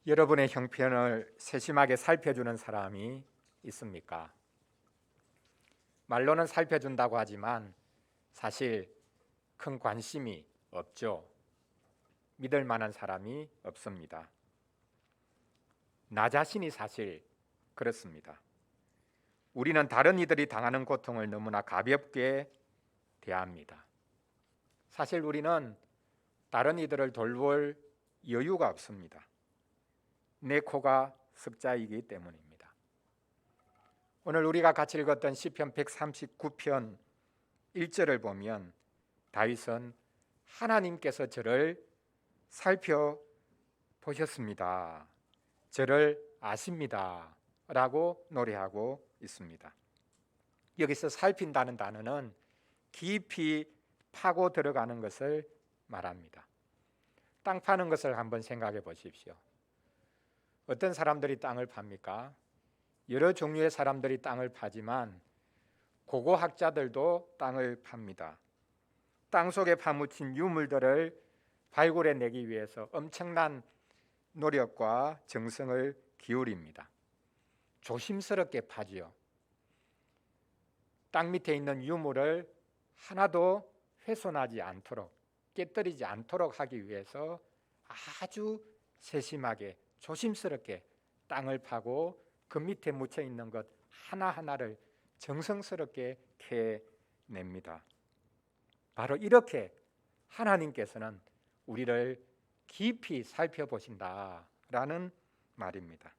여러분의 형편을 세심하게 살펴주는 사람이 있습니까? 말로는 살펴준다고 하지만 사실 큰 관심이 없죠. 믿을 만한 사람이 없습니다. 나 자신이 사실 그렇습니다. 우리는 다른 이들이 당하는 고통을 너무나 가볍게 대합니다. 사실 우리는 다른 이들을 돌볼 여유가 없습니다. 내 코가 석자이기 때문입니다. 오늘 우리가 같이 읽었던 시편 139편 1절을 보면 다윗은 하나님께서 저를 살펴보셨습니다. 저를 아십니다. 라고 노래하고 있습니다. 여기서 살핀다는 단어는 깊이 파고 들어가는 것을 말합니다. 땅 파는 것을 한번 생각해 보십시오. 어떤 사람들이 땅을 팝니까? 여러 종류의 사람들이 땅을 파지만 고고학자들도 땅을 팝니다. 땅 속에 파묻힌 유물들을 발굴해내기 위해서 엄청난 노력과 정성을 기울입니다. 조심스럽게 파지요. 땅 밑에 있는 유물을 하나도 훼손하지 않도록, 깨뜨리지 않도록 하기 위해서 아주 세심하게 조심스럽게 땅을 파고 그 밑에 묻혀 있는 것 하나하나를 정성스럽게 캐냅니다. 바로 이렇게 하나님께서는 우리를 깊이 살펴보신다라는 말입니다.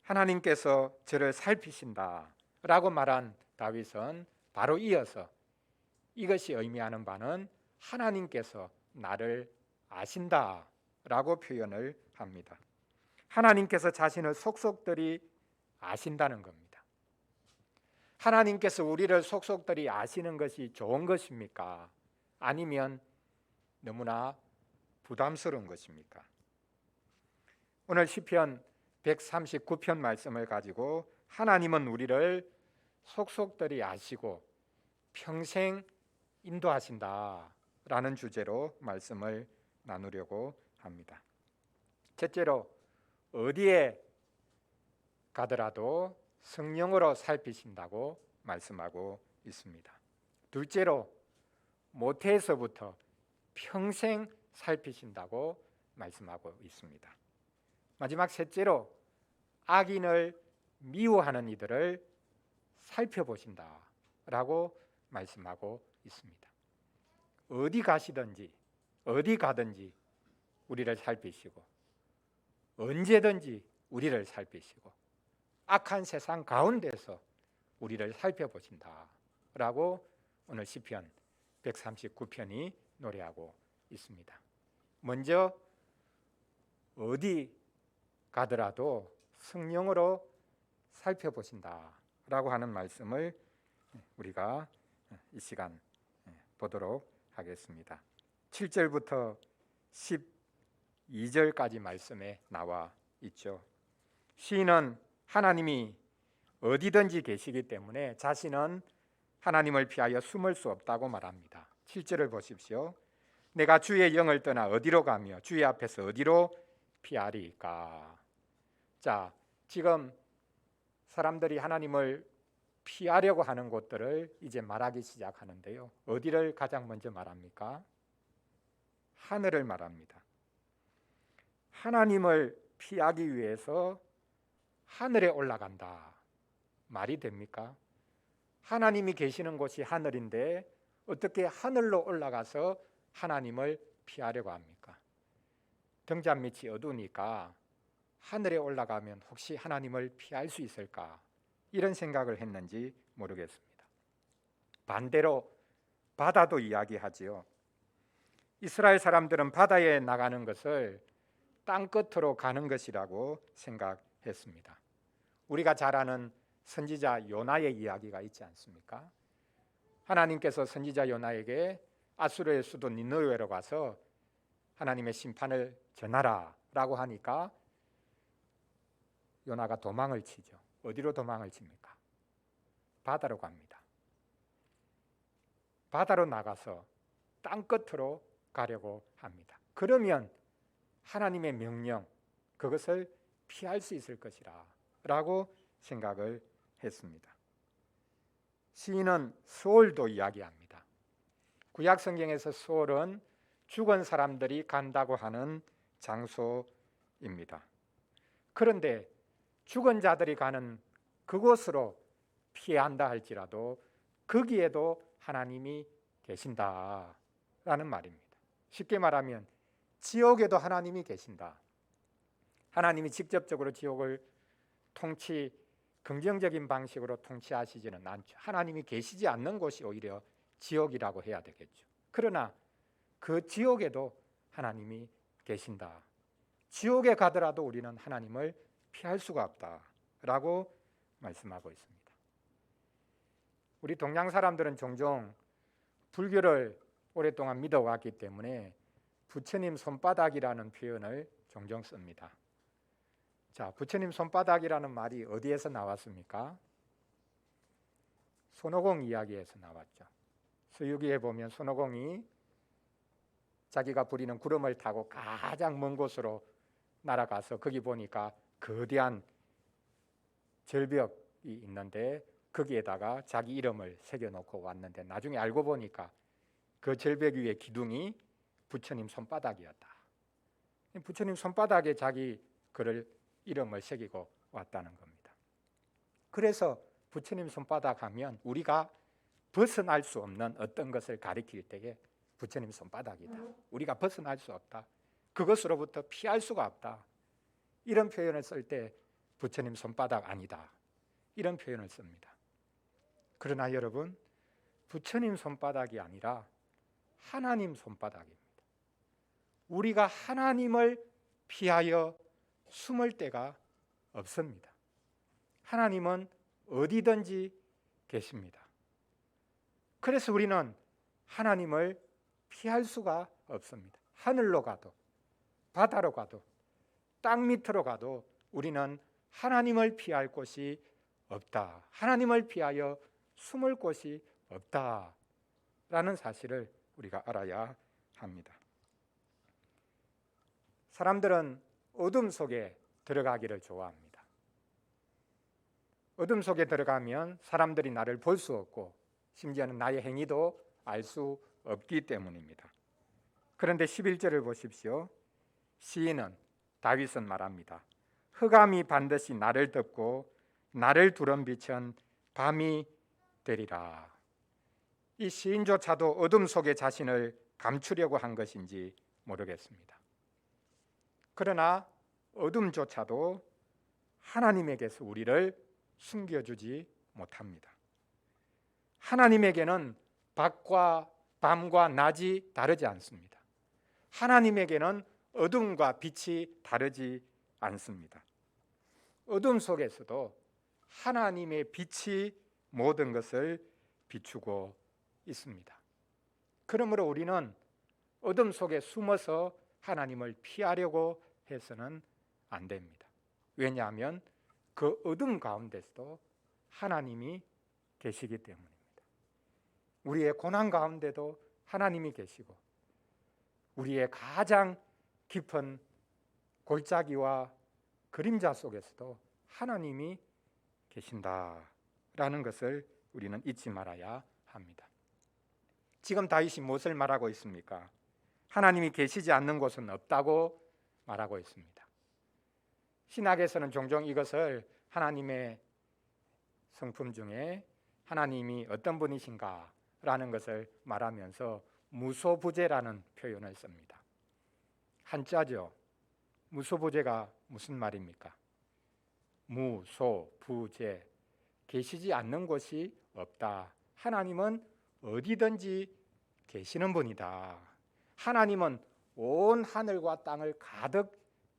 하나님께서 저를 살피신다라고 말한 다윗은 바로 이어서 이것이 의미하는 바는 하나님께서 나를 아신다라고 표현을 합니다. 하나님께서 자신을 속속들이 아신다는 겁니다. 하나님께서 우리를 속속들이 아시는 것이 좋은 것입니까? 아니면 너무나 부담스러운 것입니까? 오늘 시편 139편 말씀을 가지고 하나님은 우리를 속속들이 아시고 평생 인도하신다라는 주제로 말씀을 나누려고 합니다. 첫째로 어디에 가더라도 성령으로 살피신다고 말씀하고 있습니다. 둘째로 모태에서부터 평생 살피신다고 말씀하고 있습니다. 마지막 셋째로 악인을 미워하는 이들을 살펴보신다라고 말씀하고 있습니다. 어디 가시든지 어디 가든지 우리를 살피시고 언제든지 우리를 살피시고 악한 세상 가운데서 우리를 살펴보신다라고 오늘 시편 139편이 노래하고 있습니다. 먼저 어디 가더라도 성령으로 살펴보신다라고 하는 말씀을 우리가 이 시간 보도록 하겠습니다. 7절부터 12절까지 말씀에 나와 있죠. 시인은 하나님이 어디든지 계시기 때문에 자신은 하나님을 피하여 숨을 수 없다고 말합니다. 7절을 보십시오. 내가 주의 영을 떠나 어디로 가며 주의 앞에서 어디로 피하리까? 자, 지금 사람들이 하나님을 피하려고 하는 곳들을 이제 말하기 시작하는데요. 어디를 가장 먼저 말합니까? 하늘을 말합니다. 하나님을 피하기 위해서 하늘에 올라간다. 말이 됩니까? 하나님이 계시는 곳이 하늘인데 어떻게 하늘로 올라가서 하나님을 피하려고 합니까? 등잔 밑이 어두우니까 하늘에 올라가면 혹시 하나님을 피할 수 있을까? 이런 생각을 했는지 모르겠습니다. 반대로 바다도 이야기하지요. 이스라엘 사람들은 바다에 나가는 것을 땅 끝으로 가는 것이라고 생각했습니다. 우리가 잘 아는 선지자 요나의 이야기가 있지 않습니까? 하나님께서 선지자 요나에게 아수르의 수도 니느웨로 가서 하나님의 심판을 전하라 라고 하니까 요나가 도망을 치죠. 어디로 도망을 칩니까? 바다로 갑니다. 바다로 나가서 땅 끝으로 가려고 합니다. 그러면 하나님의 명령, 그것을 피할 수 있을 것이라 라고 생각을 했습니다. 시인은 수월도 이야기합니다. 구약 성경에서 수월은 죽은 사람들이 간다고 하는 장소입니다. 그런데 죽은 자들이 가는 그곳으로 피해야 한다 할지라도 거기에도 하나님이 계신다라는 말입니다. 쉽게 말하면 지옥에도 하나님이 계신다. 하나님이 직접적으로 지옥을 긍정적인 방식으로 통치하시지는 않죠. 하나님이 계시지 않는 곳이 오히려 지옥이라고 해야 되겠죠. 그러나 그 지옥에도 하나님이 계신다. 지옥에 가더라도 우리는 하나님을 피할 수가 없다라고 말씀하고 있습니다. 우리 동양 사람들은 종종 불교를 오랫동안 믿어왔기 때문에 부처님 손바닥이라는 표현을 종종 씁니다. 자, 부처님 손바닥이라는 말이 어디에서 나왔습니까? 손오공 이야기에서 나왔죠. 서유기에 보면 손오공이 자기가 부리는 구름을 타고 가장 먼 곳으로 날아가서 거기 보니까 거대한 절벽이 있는데 거기에다가 자기 이름을 새겨놓고 왔는데 나중에 알고 보니까 그 절벽 위의 기둥이 부처님 손바닥이었다. 부처님 손바닥에 자기 이름을 새기고 왔다는 겁니다. 그래서 부처님 손바닥 하면 우리가 벗어날 수 없는 어떤 것을 가리킬 때에 부처님 손바닥이다. 우리가 벗어날 수 없다. 그것으로부터 피할 수가 없다. 이런 표현을 쓸 때 부처님 손바닥 아니다. 이런 표현을 씁니다. 그러나 여러분, 부처님 손바닥이 아니라 하나님 손바닥입니다. 우리가 하나님을 피하여 숨을 데가 없습니다. 하나님은 어디든지 계십니다. 그래서 우리는 하나님을 피할 수가 없습니다. 하늘로 가도 바다로 가도 땅 밑으로 가도 우리는 하나님을 피할 곳이 없다. 하나님을 피하여 숨을 곳이 없다라는 사실을 우리가 알아야 합니다. 사람들은 어둠 속에 들어가기를 좋아합니다. 어둠 속에 들어가면 사람들이 나를 볼 수 없고 심지어는 나의 행위도 알 수 없기 때문입니다. 그런데 11절을 보십시오. 시인은 다윗은 말합니다. 흑암이 반드시 나를 덮고 나를 두른 빛은 밤이 되리라. 이 시인조차도 어둠 속에 자신을 감추려고 한 것인지 모르겠습니다. 그러나 어둠조차도 하나님에게서 우리를 숨겨주지 못합니다. 하나님에게는 밤과 낮이 다르지 않습니다. 하나님에게는 어둠과 빛이 다르지 않습니다. 어둠 속에서도 하나님의 빛이 모든 것을 비추고 있습니다. 그러므로 우리는 어둠 속에 숨어서 하나님을 피하려고 해서는 안 됩니다. 왜냐하면 그 어둠 가운데서도 하나님이 계시기 때문입니다. 우리의 고난 가운데도 하나님이 계시고 우리의 가장 깊은 골짜기와 그림자 속에서도 하나님이 계신다라는 것을 우리는 잊지 말아야 합니다. 지금 다윗이 무엇을 말하고 있습니까? 하나님이 계시지 않는 곳은 없다고 말하고 있습니다. 신학에서는 종종 이것을 하나님의 성품 중에 하나님이 어떤 분이신가 라는 것을 말하면서 무소부재라는 표현을 씁니다. 한자죠. 무소부재가 무슨 말입니까? 무소부재, 계시지 않는 곳이 없다. 하나님은 어디든지 계시는 분이다. 하나님은 온 하늘과 땅을 가득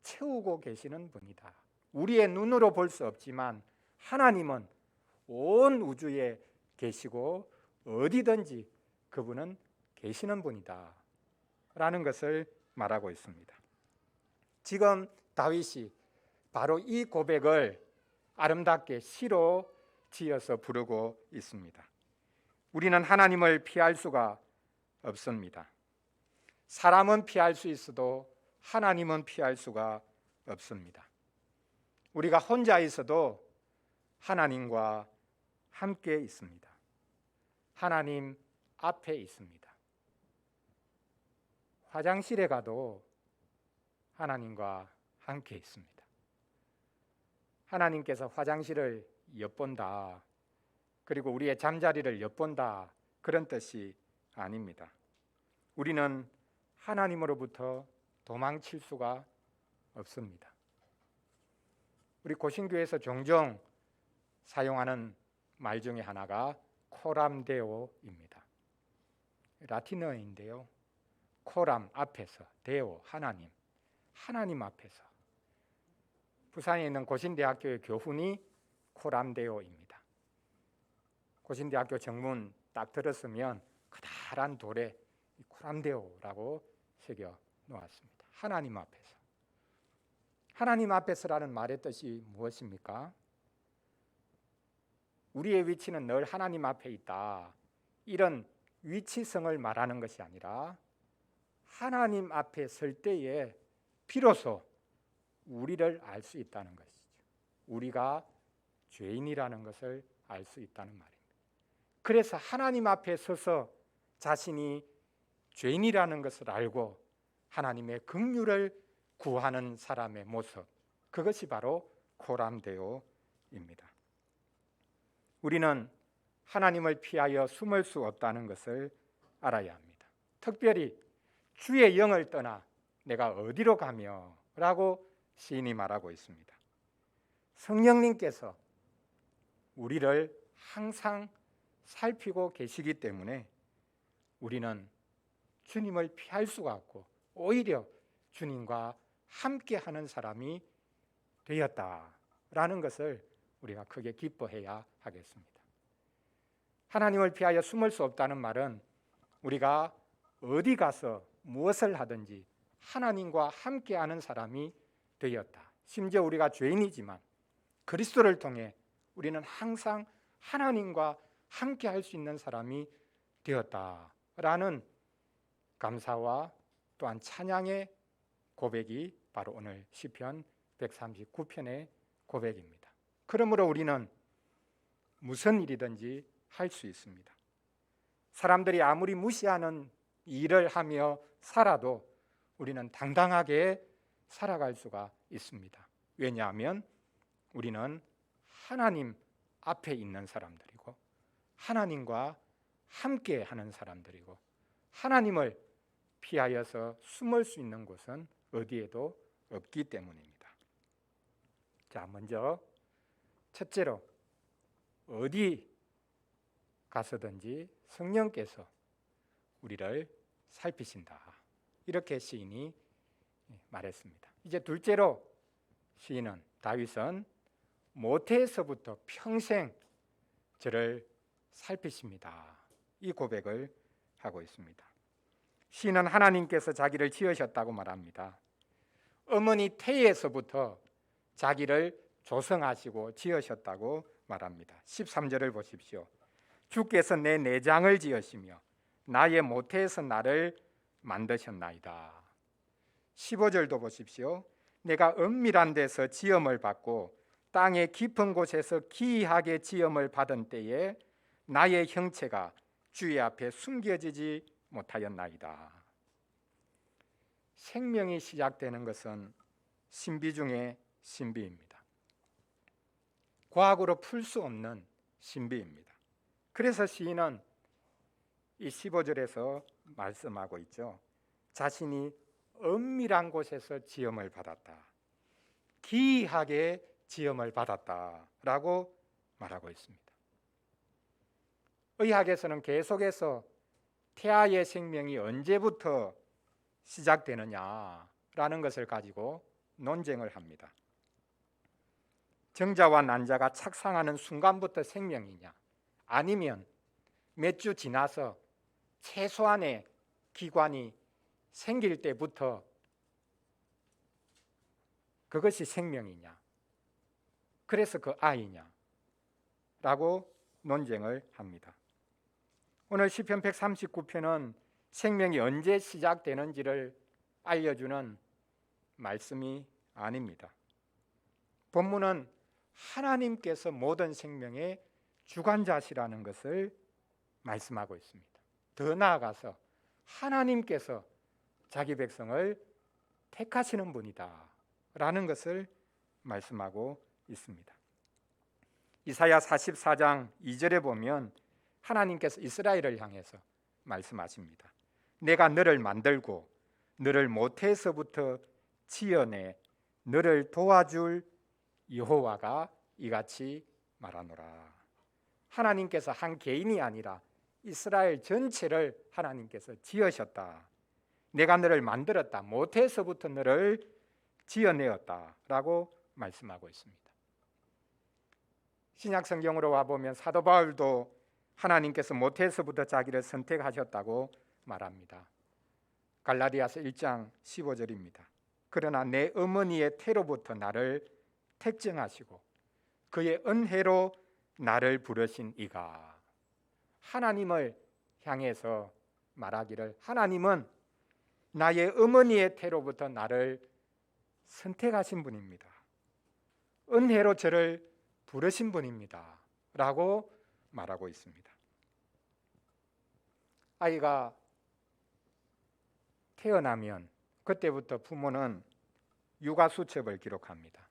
채우고 계시는 분이다. 우리의 눈으로 볼 수 없지만 하나님은 온 우주에 계시고 어디든지 그분은 계시는 분이다 라는 것을 말하고 있습니다. 지금 다윗이 바로 이 고백을 아름답게 시로 지어서 부르고 있습니다. 우리는 하나님을 피할 수가 없습니다. 사람은 피할 수 있어도 하나님은 피할 수가 없습니다. 우리가 혼자 있어도 하나님과 함께 있습니다. 하나님 앞에 있습니다. 화장실에 가도 하나님과 함께 있습니다. 하나님께서 화장실을 엿본다, 그리고 우리의 잠자리를 엿본다, 그런 뜻이 아닙니다. 우리는 하나님으로부터 도망칠 수가 없습니다. 우리 고신교에서 종종 사용하는 말 중에 하나가 코람데오입니다. 라틴어인데요. 코람 앞에서, 데오 하나님, 하나님 앞에서. 부산에 있는 고신대학교의 교훈이 코람데오입니다. 고신대학교 정문 딱 들었으면 커다란 돌에 코람데오라고 새겨 놓았습니다. 하나님 앞에서. 하나님 앞에서라는 말의 뜻이 무엇입니까? 우리의 위치는 늘 하나님 앞에 있다, 이런 위치성을 말하는 것이 아니라 하나님 앞에 설 때에 비로소 우리를 알 수 있다는 것이죠. 우리가 죄인이라는 것을 알 수 있다는 말입니다. 그래서 하나님 앞에 서서 자신이 죄인이라는 것을 알고 하나님의 긍휼을 구하는 사람의 모습, 그것이 바로 코람데오입니다. 우리는 하나님을 피하여 숨을 수 없다는 것을 알아야 합니다. 특별히 주의 영을 떠나 내가 어디로 가며 라고 시인이 말하고 있습니다. 성령님께서 우리를 항상 살피고 계시기 때문에 우리는 주님을 피할 수가 없고 오히려 주님과 함께하는 사람이 되었다라는 것을 우리가 크게 기뻐해야 하겠습니다. 하나님을 피하여 숨을 수 없다는 말은 우리가 어디 가서 무엇을 하든지 하나님과 함께하는 사람이 되었다. 심지어 우리가 죄인이지만 그리스도를 통해 우리는 항상 하나님과 함께할 수 있는 사람이 되었다라는 감사와 또한 찬양의 고백이 바로 오늘 시편 139편의 고백입니다. 그러므로 우리는 무슨 일이든지 할 수 있습니다. 사람들이 아무리 무시하는 일을 하며 살아도 우리는 당당하게 살아갈 수가 있습니다. 왜냐하면 우리는 하나님 앞에 있는 사람들이고 하나님과 함께 하는 사람들이고 하나님을 피하여서 숨을 수 있는 곳은 어디에도 없기 때문입니다. 자, 먼저 첫째로 어디 가서든지 성령께서 우리를 살피신다, 이렇게 시인이 말했습니다. 이제 둘째로 시인은, 다윗은 모태에서부터 평생 저를 살피십니다, 이 고백을 하고 있습니다. 시인은 하나님께서 자기를 지으셨다고 말합니다. 어머니 태에서부터 자기를 조성하시고 지으셨다고 말합니다. 13절을 보십시오. 주께서 내 내장을 지으시며 나의 모태에서 나를 만드셨나이다. 15절도 보십시오. 내가 은밀한 데서 지음을 받고 땅의 깊은 곳에서 기이하게 지음을 받은 때에 나의 형체가 주의 앞에 숨겨지지 못하였나이다. 생명이 시작되는 것은 신비 중의 신비입니다. 과학으로 풀 수 없는 신비입니다. 그래서 시인은 이 15절에서 말씀하고 있죠. 자신이 은밀한 곳에서 지음을 받았다, 기이하게 지음을 받았다라고 말하고 있습니다. 의학에서는 계속해서 태아의 생명이 언제부터 시작되느냐라는 것을 가지고 논쟁을 합니다. 정자와 난자가 착상하는 순간부터 생명이냐, 아니면 몇 주 지나서 최소한의 기관이 생길 때부터 그것이 생명이냐, 그래서 그 아이냐 라고 논쟁을 합니다. 오늘 시편 139편은 생명이 언제 시작되는지를 알려주는 말씀이 아닙니다. 본문은 하나님께서 모든 생명의 주관자시라는 것을 말씀하고 있습니다. 더 나아가서 하나님께서 자기 백성을 택하시는 분이다 라는 것을 말씀하고 있습니다. 이사야 44장 2절에 보면 하나님께서 이스라엘을 향해서 말씀하십니다. 내가 너를 만들고 너를 모태에서부터 지어내 너를 도와줄 여호와가 이같이 말하노라. 하나님께서 한 개인이 아니라 이스라엘 전체를 하나님께서 지으셨다. 내가 너를 만들었다. 모태에서부터 너를 지어내었다 라고 말씀하고 있습니다. 신약 성경으로 와보면 사도 바울도 하나님께서 모태에서부터 자기를 선택하셨다고 말합니다. 갈라디아서 1장 15절입니다. 그러나 내 어머니의 태로부터 나를 택정하시고 그의 은혜로 나를 부르신 이가, 하나님을 향해서 말하기를 하나님은 나의 어머니의 태로부터 나를 선택하신 분입니다. 은혜로 저를 부르신 분입니다 라고 말하고 있습니다. 아이가 태어나면 그때부터 부모는 육아수첩을 기록합니다.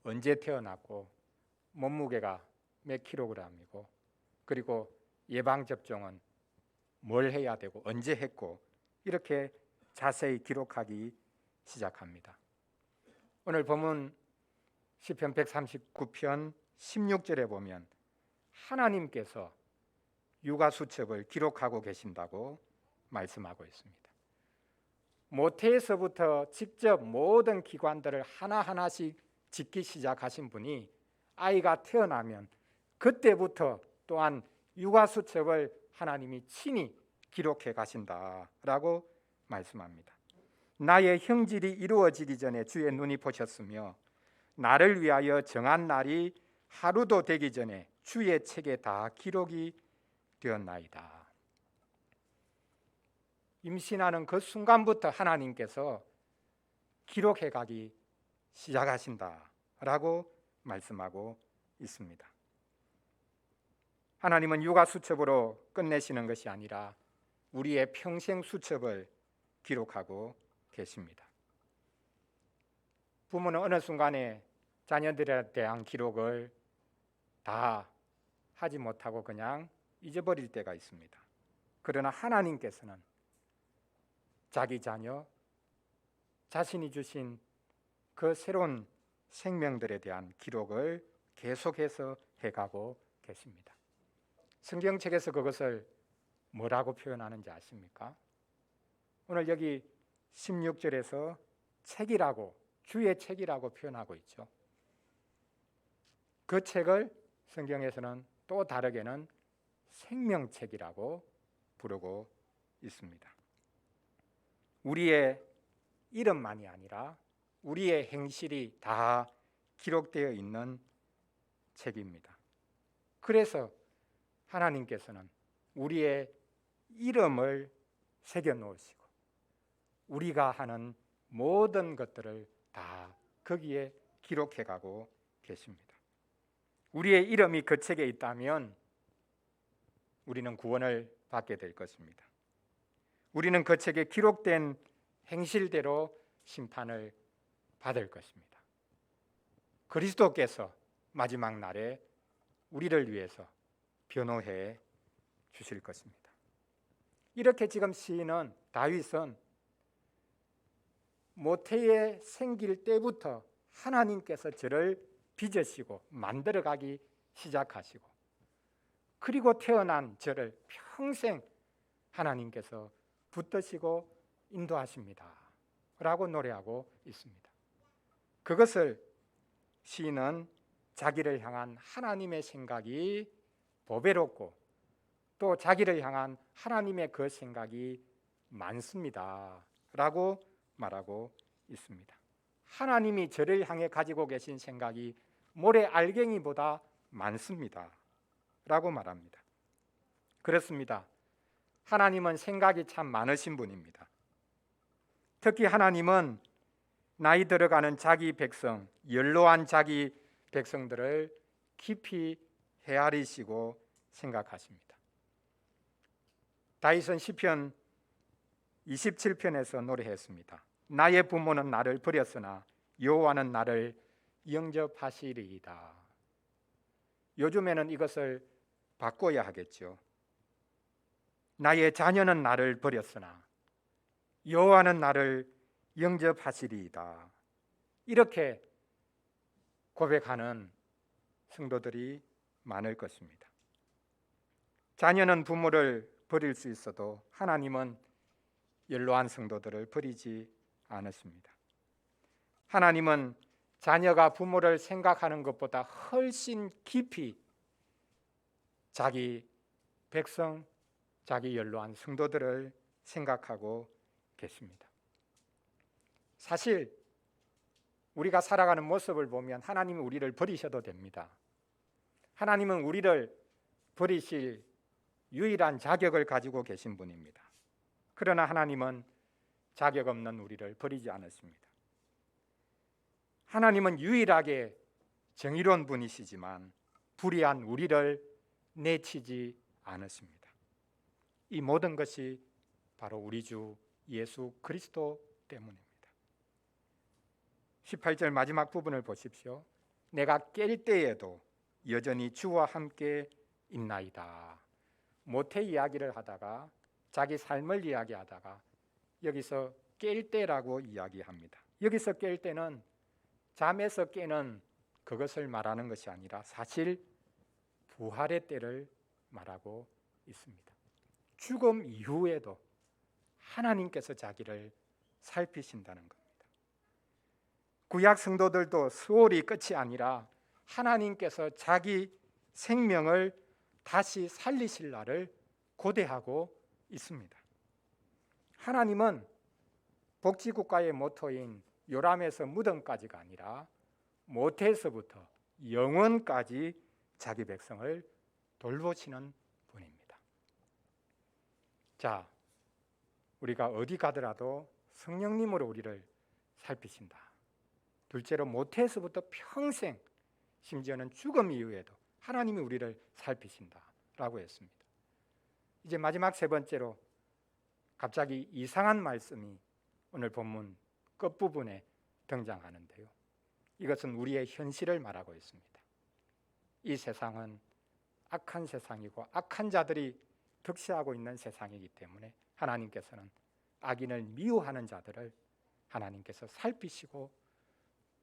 언제 태어났고 몸무게가 몇 킬로그램이고 그리고 예방접종은 뭘 해야 되고 언제 했고 이렇게 자세히 기록하기 시작합니다. 오늘 본문 시편 139편 16절에 보면 하나님께서 육아수첩을 기록하고 계신다고 말씀하고 있습니다. 모태에서부터 직접 모든 기관들을 하나하나씩 짓기 시작하신 분이 아이가 태어나면 그때부터 또한 육아수첩을 하나님이 친히 기록해 가신다라고 말씀합니다. 나의 형질이 이루어지기 전에 주의 눈이 보셨으며 나를 위하여 정한 날이 하루도 되기 전에 주의 책에 다 기록이 되었나이다. 임신하는 그 순간부터 하나님께서 기록해 가기 시작하신다라고 말씀하고 있습니다. 하나님은 육아수첩으로 끝내시는 것이 아니라 우리의 평생 수첩을 기록하고 계십니다. 부모는 어느 순간에 자녀들에 대한 기록을 다 하지 못하고 그냥 잊어버릴 때가 있습니다. 그러나 하나님께서는 자기 자녀, 자신이 주신 그 새로운 생명들에 대한 기록을 계속해서 해가고 계십니다. 성경책에서 그것을 뭐라고 표현하는지 아십니까? 오늘 여기 16절에서 책이라고, 주의 책이라고 표현하고 있죠. 그 책을 성경에서는 또 다르게는 생명책이라고 부르고 있습니다. 우리의 이름만이 아니라 우리의 행실이 다 기록되어 있는 책입니다. 그래서 하나님께서는 우리의 이름을 새겨 놓으시고 우리가 하는 모든 것들을 다 거기에 기록해 가고 계십니다. 우리의 이름이 그 책에 있다면 우리는 구원을 받게 될 것입니다. 우리는 그 책에 기록된 행실대로 심판을 받을 것입니다. 그리스도께서 마지막 날에 우리를 위해서 변호해 주실 것입니다. 이렇게 지금 시인은 다윗은 모태에 생길 때부터 하나님께서 저를 빚으시고 만들어가기 시작하시고 그리고 태어난 저를 평생 하나님께서 붙드시고 인도하십니다 라고 노래하고 있습니다. 그것을 시인은 자기를 향한 하나님의 생각이 보배롭고 또 자기를 향한 하나님의 그 생각이 많습니다 라고 말하고 있습니다. 하나님이 저를 향해 가지고 계신 생각이 모래 알갱이보다 많습니다 라고 말합니다. 그렇습니다. 하나님은 생각이 참 많으신 분입니다. 특히 하나님은 나이 들어가는 자기 백성, 연로한 자기 백성들을 깊이 헤아리시고 생각하십니다. 다윗은 시편 27편에서 노래했습니다. 나의 부모는 나를 버렸으나 여호와는 나를 영접하시리이다. 요즘에는 이것을 바꿔야 하겠죠. 나의 자녀는 나를 버렸으나 여호와는 나를 영접하시리이다. 이렇게 고백하는 성도들이 많을 것입니다. 자녀는 부모를 버릴 수 있어도 하나님은 연로한 성도들을 버리지 않으십니다. 하나님은 자녀가 부모를 생각하는 것보다 훨씬 깊이 자기 백성, 자기 연로한 성도들을 생각하고 계십니다. 사실 우리가 살아가는 모습을 보면 하나님이 우리를 버리셔도 됩니다. 하나님은 우리를 버리실 유일한 자격을 가지고 계신 분입니다. 그러나 하나님은 자격 없는 우리를 버리지 않으십니다. 하나님은 유일하게 정의로운 분이시지만 불의한 우리를 내치지 않으십니다. 이 모든 것이 바로 우리 주 예수 그리스도 때문입니다. 18절 마지막 부분을 보십시오. 내가 깰 때에도 여전히 주와 함께 있나이다. 모태 이야기를 하다가 자기 삶을 이야기하다가 여기서 깰 때라고 이야기합니다. 여기서 깰 때는 잠에서 깨는 그것을 말하는 것이 아니라 사실 부활의 때를 말하고 있습니다. 죽음 이후에도 하나님께서 자기를 살피신다는 겁니다. 구약 성도들도 수월이 끝이 아니라 하나님께서 자기 생명을 다시 살리실 날을 고대하고 있습니다. 하나님은 복지국가의 모토인 요람에서 무덤까지가 아니라 모태에서부터 영원까지 자기 백성을 돌보시는 분입니다. 자, 우리가 어디 가더라도 성령님으로 우리를 살피신다. 둘째로 모태에서부터 평생, 심지어는 죽음 이후에도 하나님이 우리를 살피신다라고 했습니다. 이제 마지막 세 번째로 갑자기 이상한 말씀이 오늘 본문 끝부분에 등장하는데요. 이것은 우리의 현실을 말하고 있습니다. 이 세상은 악한 세상이고 악한 자들이 득세하고 있는 세상이기 때문에 하나님께서는 악인을 미워하는 자들을 하나님께서 살피시고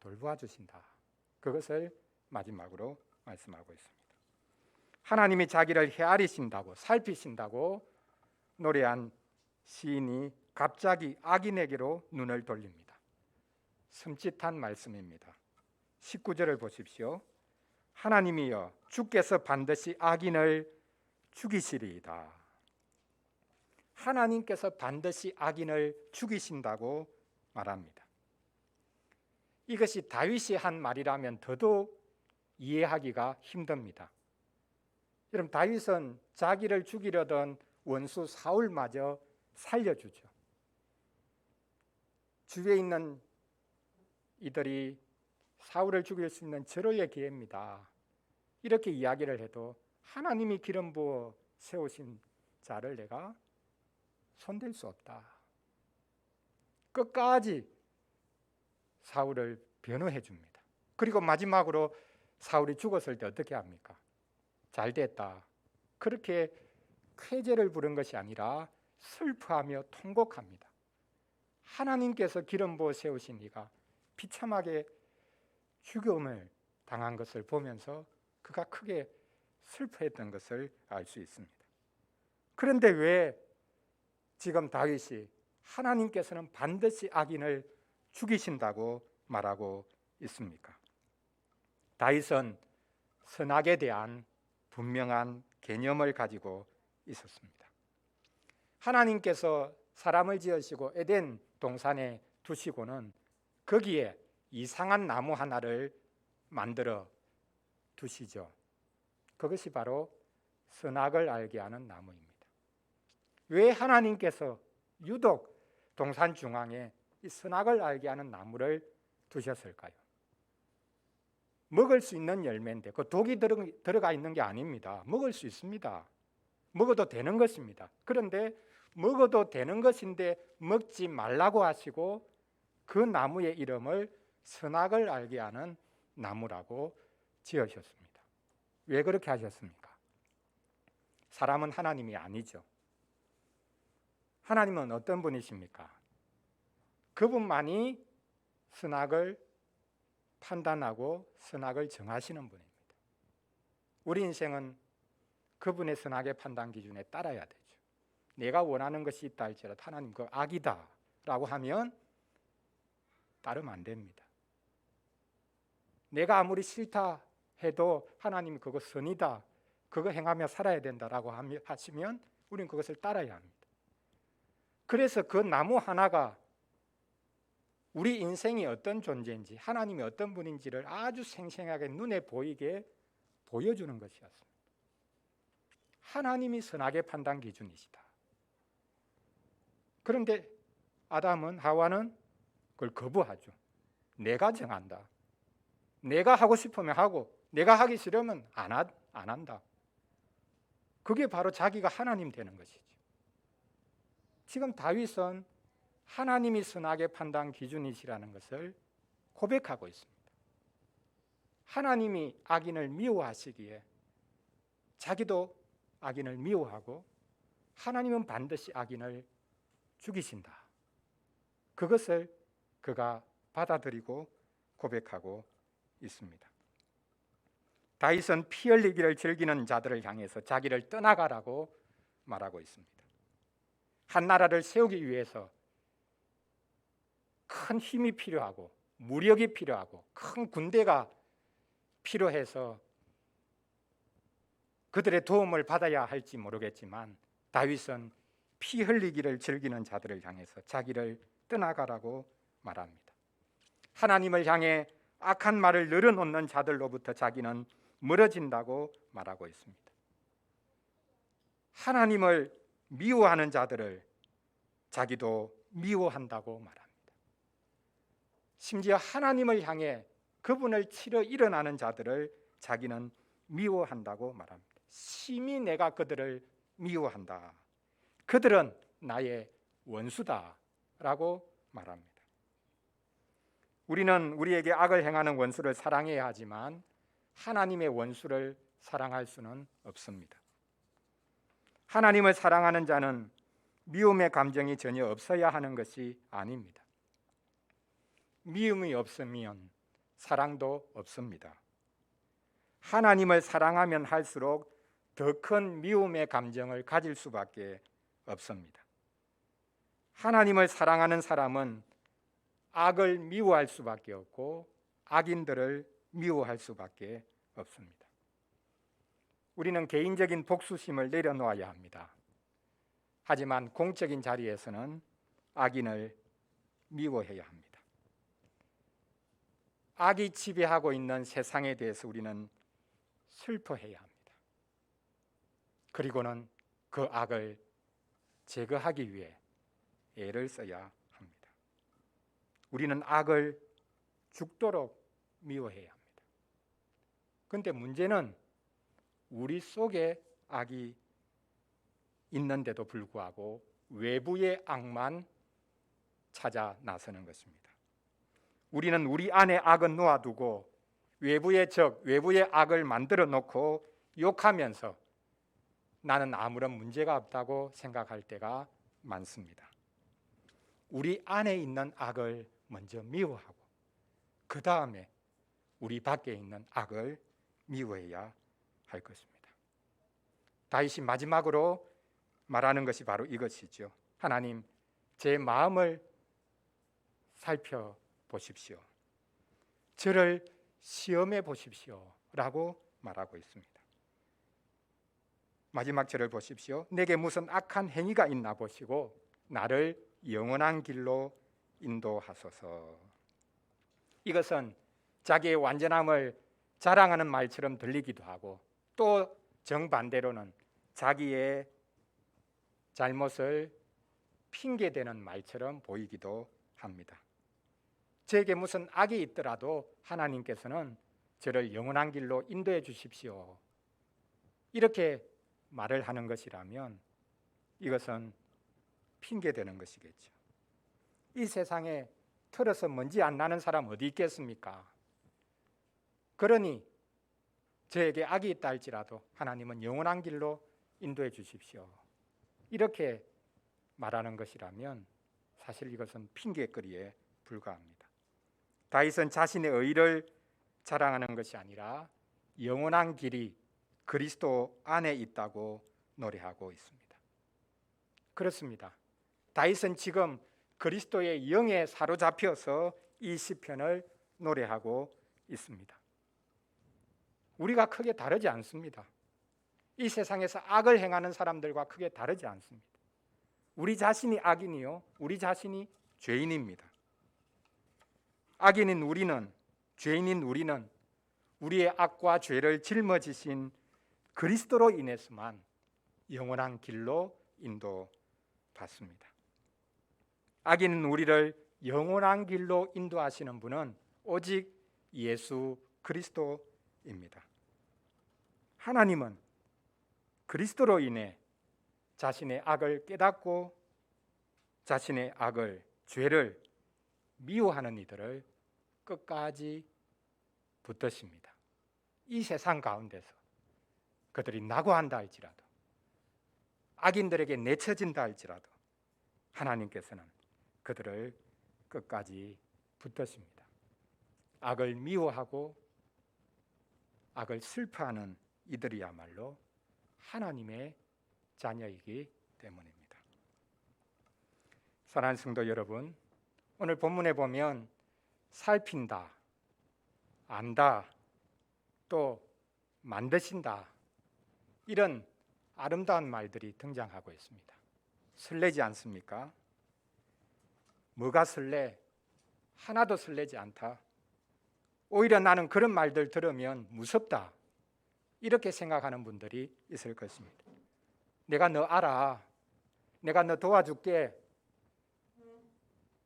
돌보아 주신다. 그것을 마지막으로 말씀하고 있습니다. 하나님이 자기를 헤아리신다고 살피신다고 노래한 시인이 갑자기 악인에게로 눈을 돌립니다. 섬찟한 말씀입니다. 19절을 보십시오. 하나님이여 주께서 반드시 악인을 죽이시리이다. 하나님께서 반드시 악인을 죽이신다고 말합니다. 이것이 다윗이 한 말이라면 더더욱 이해하기가 힘듭니다. 여러분, 다윗은 자기를 죽이려던 원수 사울마저 살려주죠. 주위에 있는 이들이 사울을 죽일 수 있는 절호의 기회입니다. 이렇게 이야기를 해도 하나님이 기름 부어 세우신 자를 내가 손댈 수 없다. 끝까지 사울을 변호해 줍니다. 그리고 마지막으로 사울이 죽었을 때 어떻게 합니까? 잘 됐다. 그렇게 쾌재를 부른 것이 아니라 슬퍼하며 통곡합니다. 하나님께서 기름 부어 세우신 이가 비참하게 죽음을 당한 것을 보면서 그가 크게 슬퍼했던 것을 알 수 있습니다. 그런데 왜 지금 다윗이 하나님께서는 반드시 악인을 죽이신다고 말하고 있습니까? 다윗은 선악에 대한 분명한 개념을 가지고 있었습니다. 하나님께서 사람을 지으시고 에덴 동산에 두시고는 거기에 이상한 나무 하나를 만들어 두시죠. 그것이 바로 선악을 알게 하는 나무입니다. 왜 하나님께서 유독 동산 중앙에 이 선악을 알게 하는 나무를 두셨을까요? 먹을 수 있는 열매인데 그 독이 들어가 있는 게 아닙니다. 먹을 수 있습니다. 먹어도 되는 것입니다. 그런데 먹어도 되는 것인데 먹지 말라고 하시고 그 나무의 이름을 선악을 알게 하는 나무라고 지으셨습니다. 왜 그렇게 하셨습니까? 사람은 하나님이 아니죠. 하나님은 어떤 분이십니까? 그분만이 선악을 판단하고 선악을 정하시는 분입니다. 우리 인생은 그분의 선악의 판단 기준에 따라야 되죠. 내가 원하는 것이 있다 할지라도 하나님 그 악이다 라고 하면 따르면 안 됩니다. 내가 아무리 싫다 해도 하나님 그거 선이다, 그거 행하며 살아야 된다라고 하시면 우리는 그것을 따라야 합니다. 그래서 그 나무 하나가 우리 인생이 어떤 존재인지 하나님이 어떤 분인지를 아주 생생하게 눈에 보이게 보여주는 것이었습니다. 하나님이 선악의 판단 기준이시다. 그런데 아담은 하와는 그걸 거부하죠. 내가 정한다. 내가 하고 싶으면 하고 내가 하기 싫으면 안 한다. 그게 바로 자기가 하나님 되는 것이죠. 지금 다윗은 하나님이 선악의 판단 기준이시라는 것을 고백하고 있습니다. 하나님이 악인을 미워하시기에 자기도 악인을 미워하고 하나님은 반드시 악인을 죽이신다. 그것을 그가 받아들이고 고백하고 있습니다. 다윗은 피 흘리기를 즐기는 자들을 향해서 자기를 떠나가라고 말하고 있습니다. 한 나라를 세우기 위해서 큰 힘이 필요하고 무력이 필요하고 큰 군대가 필요해서 그들의 도움을 받아야 할지 모르겠지만 다윗은 피 흘리기를 즐기는 자들을 향해서 자기를 떠나가라고 말합니다. 하나님을 향해 악한 말을 늘어놓는 자들로부터 자기는 멀어진다고 말하고 있습니다. 하나님을 미워하는 자들을 자기도 미워한다고 말합니다. 심지어 하나님을 향해 그분을 치러 일어나는 자들을 자기는 미워한다고 말합니다. 심히 내가 그들을 미워한다. 그들은 나의 원수다라고 말합니다. 우리는 우리에게 악을 행하는 원수를 사랑해야 하지만 하나님의 원수를 사랑할 수는 없습니다. 하나님을 사랑하는 자는 미움의 감정이 전혀 없어야 하는 것이 아닙니다. 미움이 없으면 사랑도 없습니다. 하나님을 사랑하면 할수록 더 큰 미움의 감정을 가질 수밖에 없습니다. 하나님을 사랑하는 사람은 악을 미워할 수밖에 없고 악인들을 미워할 수밖에 없습니다. 우리는 개인적인 복수심을 내려놓아야 합니다. 하지만 공적인 자리에서는 악인을 미워해야 합니다. 악이 지배하고 있는 세상에 대해서 우리는 슬퍼해야 합니다. 그리고는 그 악을 제거하기 위해 애를 써야 합니다. 우리는 악을 죽도록 미워해야 합니다. 그런데 문제는 우리 속에 악이 있는데도 불구하고 외부의 악만 찾아 나서는 것입니다. 우리는 우리 안에 악은 놓아두고 외부의 적, 외부의 악을 만들어 놓고 욕하면서 나는 아무런 문제가 없다고 생각할 때가 많습니다. 우리 안에 있는 악을 먼저 미워하고 그 다음에 우리 밖에 있는 악을 미워해야 할 것입니다. 다윗이 마지막으로 말하는 것이 바로 이것이죠. 하나님, 제 마음을 살펴보십시오. 저를 시험해 보십시오 라고 말하고 있습니다. 마지막 절을 보십시오. 내게 무슨 악한 행위가 있나 보시고 나를 영원한 길로 인도하소서. 이것은 자기의 완전함을 자랑하는 말처럼 들리기도 하고 또 정반대로는 자기의 잘못을 핑계대는 말처럼 보이기도 합니다. 저에게 무슨 악이 있더라도 하나님께서는 저를 영원한 길로 인도해 주십시오. 이렇게 말을 하는 것이라면 이것은 핑계되는 것이겠죠. 이 세상에 털어서 먼지 안 나는 사람 어디 있겠습니까? 그러니 저에게 악이 있다 할지라도 하나님은 영원한 길로 인도해 주십시오. 이렇게 말하는 것이라면 사실 이것은 핑계거리에 불과합니다. 다윗은 자신의 의를 자랑하는 것이 아니라 영원한 길이 그리스도 안에 있다고 노래하고 있습니다. 그렇습니다. 다윗은 지금 그리스도의 영에 사로잡혀서 이 시편을 노래하고 있습니다. 우리가 크게 다르지 않습니다. 이 세상에서 악을 행하는 사람들과 크게 다르지 않습니다. 우리 자신이 악인이요, 우리 자신이 죄인입니다. 악인인 우리는, 죄인인 우리는 우리의 악과 죄를 짊어지신 그리스도로 인해서만 영원한 길로 인도받습니다. 악인인 우리를 영원한 길로 인도하시는 분은 오직 예수 그리스도입니다. 하나님은 그리스도로 인해 자신의 악을 깨닫고 자신의 악을, 죄를 미워하는 이들을 끝까지 붙드십니다. 이 세상 가운데서 그들이 낙오한다 할지라도, 악인들에게 내쳐진다 할지라도 하나님께서는 그들을 끝까지 붙드십니다. 악을 미워하고 악을 슬퍼하는 이들이야말로 하나님의 자녀이기 때문입니다. 사랑하는 성도 여러분, 오늘 본문에 보면 살핀다, 안다, 또 만드신다, 이런 아름다운 말들이 등장하고 있습니다. 설레지 않습니까? 뭐가 설레? 하나도 설레지 않다. 오히려 나는 그런 말들 들으면 무섭다, 이렇게 생각하는 분들이 있을 것입니다. 내가 너 알아, 내가 너 도와줄게,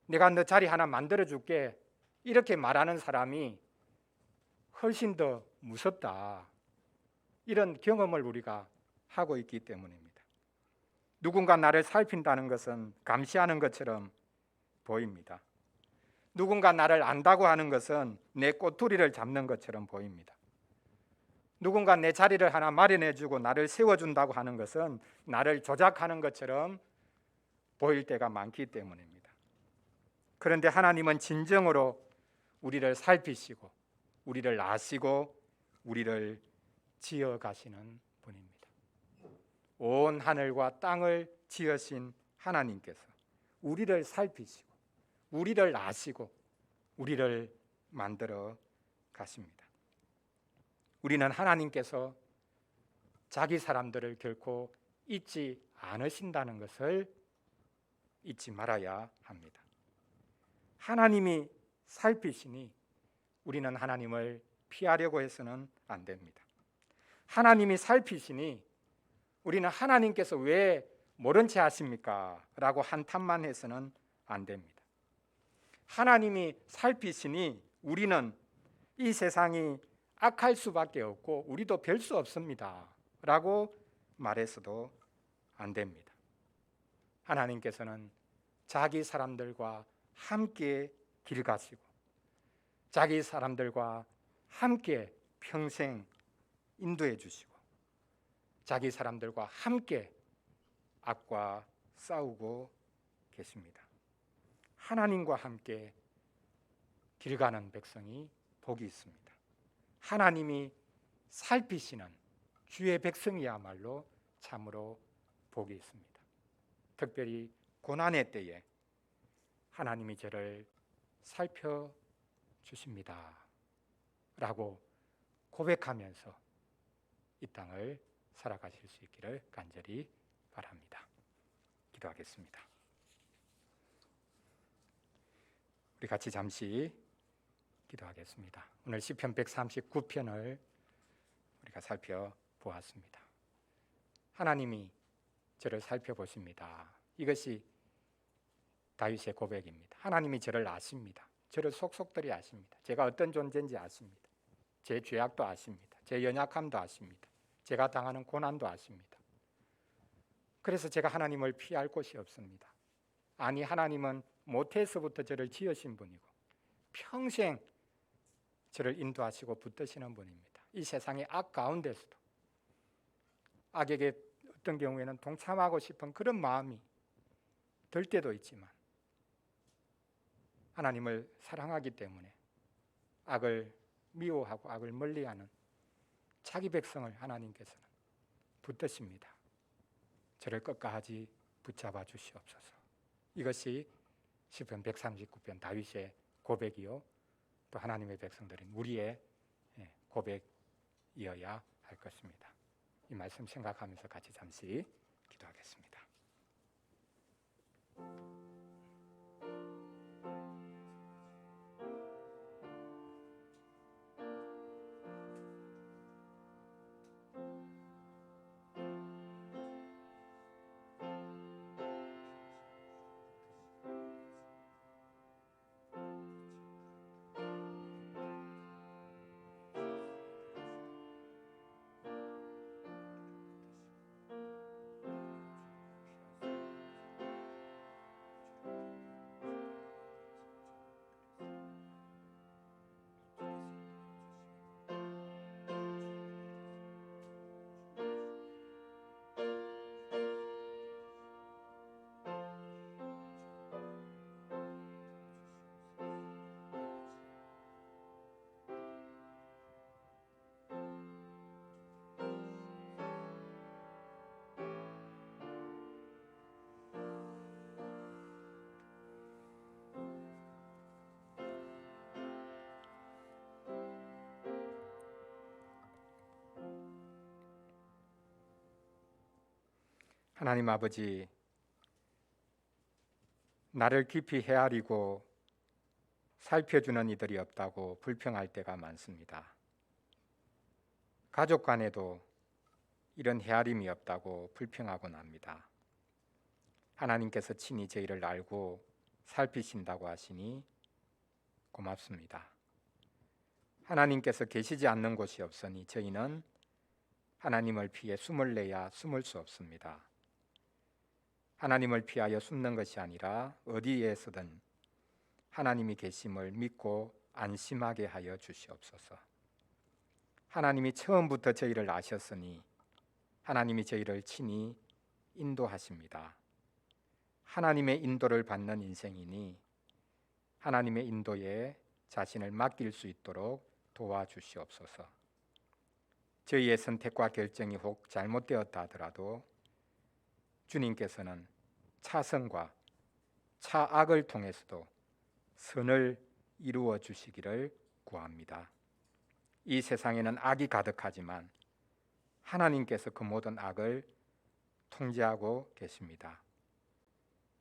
내가 너 자리 하나 만들어줄게, 이렇게 말하는 사람이 훨씬 더 무섭다, 이런 경험을 우리가 하고 있기 때문입니다. 누군가 나를 살핀다는 것은 감시하는 것처럼 보입니다. 누군가 나를 안다고 하는 것은 내 꼬투리를 잡는 것처럼 보입니다. 누군가 내 자리를 하나 마련해주고 나를 세워준다고 하는 것은 나를 조작하는 것처럼 보일 때가 많기 때문입니다. 그런데 하나님은 진정으로 우리를 살피시고 우리를 아시고 우리를 지어가시는 분입니다. 온 하늘과 땅을 지으신 하나님께서 우리를 살피시고 우리를 아시고 우리를 만들어 가십니다. 우리는 하나님께서 자기 사람들을 결코 잊지 않으신다는 것을 잊지 말아야 합니다. 하나님이 살피시니 우리는 하나님을 피하려고 해서는 안 됩니다. 하나님이 살피시니 우리는 하나님께서 왜 모른 채 하십니까? 라고 한탄만 해서는 안 됩니다. 하나님이 살피시니 우리는 이 세상이 악할 수밖에 없고 우리도 별 수 없습니다 라고 말해서도 안 됩니다. 하나님께서는 자기 사람들과 함께 길 가시고 자기 사람들과 함께 평생 인도해 주시고 자기 사람들과 함께 악과 싸우고 계십니다. 하나님과 함께 길 가는 백성이 복이 있습니다. 하나님이 살피시는 주의 백성이야말로 참으로 복이 있습니다. 특별히 고난의 때에 하나님이 저를 살펴주십니다 라고 고백하면서 이 땅을 살아가실 수 있기를 간절히 바랍니다. 기도하겠습니다. 우리 같이 잠시 기도하겠습니다. 오늘 시편 139편을 우리가 살펴보았습니다. 하나님이 저를 살펴보십니다. 이것이 다윗의 고백입니다. 하나님이 저를 아십니다. 저를 속속들이 아십니다. 제가 어떤 존재인지 아십니다. 제 죄악도 아십니다. 제 연약함도 아십니다. 제가 당하는 고난도 아십니다. 그래서 제가 하나님을 피할 곳이 없습니다. 아니, 하나님은 모태에서부터 저를 지으신 분이고 평생 저를 인도하시고 붙드시는 분입니다. 이 세상의 악 가운데서도 악에게 어떤 경우에는 동참하고 싶은 그런 마음이 들 때도 있지만 하나님을 사랑하기 때문에 악을 미워하고 악을 멀리하는 자기 백성을 하나님께서는 붙드십니다. 저를 끝까지 붙잡아 주시옵소서. 이것이 시편 139편 다윗의 고백이요, 또 하나님의 백성들인 우리의 고백이어야 할 것입니다. 이 말씀 생각하면서 같이 잠시 기도하겠습니다. 하나님 아버지, 나를 깊이 헤아리고 살펴주는 이들이 없다고 불평할 때가 많습니다. 가족 간에도 이런 헤아림이 없다고 불평하곤 합니다. 하나님께서 친히 저희를 알고 살피신다고 하시니 고맙습니다. 하나님께서 계시지 않는 곳이 없으니 저희는 하나님을 피해 숨을 내야 숨을 수 없습니다. 하나님을 피하여 숨는 것이 아니라 어디에서든 하나님이 계심을 믿고 안심하게 하여 주시옵소서. 하나님이 처음부터 저희를 아셨으니 하나님이 저희를 친히 인도하십니다. 하나님의 인도를 받는 인생이니 하나님의 인도에 자신을 맡길 수 있도록 도와주시옵소서. 저희의 선택과 결정이 혹 잘못되었다 하더라도 주님께서는 차선과 차악을 통해서도 선을 이루어 주시기를 구합니다. 이 세상에는 악이 가득하지만 하나님께서 그 모든 악을 통제하고 계십니다.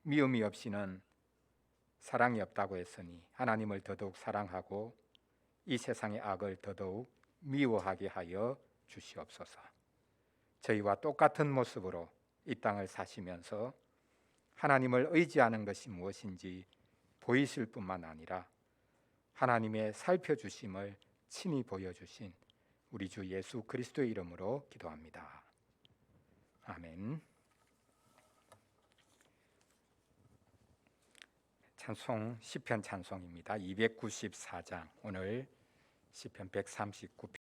미움이 없이는 사랑이 없다고 했으니 하나님을 더더욱 사랑하고 이 세상의 악을 더더욱 미워하게 하여 주시옵소서. 저희와 똑같은 모습으로 이 땅을 사시면서 하나님을 의지하는 것이 무엇인지 보이실 뿐만 아니라 하나님의 살펴주심을 친히 보여주신 우리 주 예수 그리스도의 이름으로 기도합니다. 아멘. 찬송 시편 찬송입니다. 294장, 오늘 시편 139편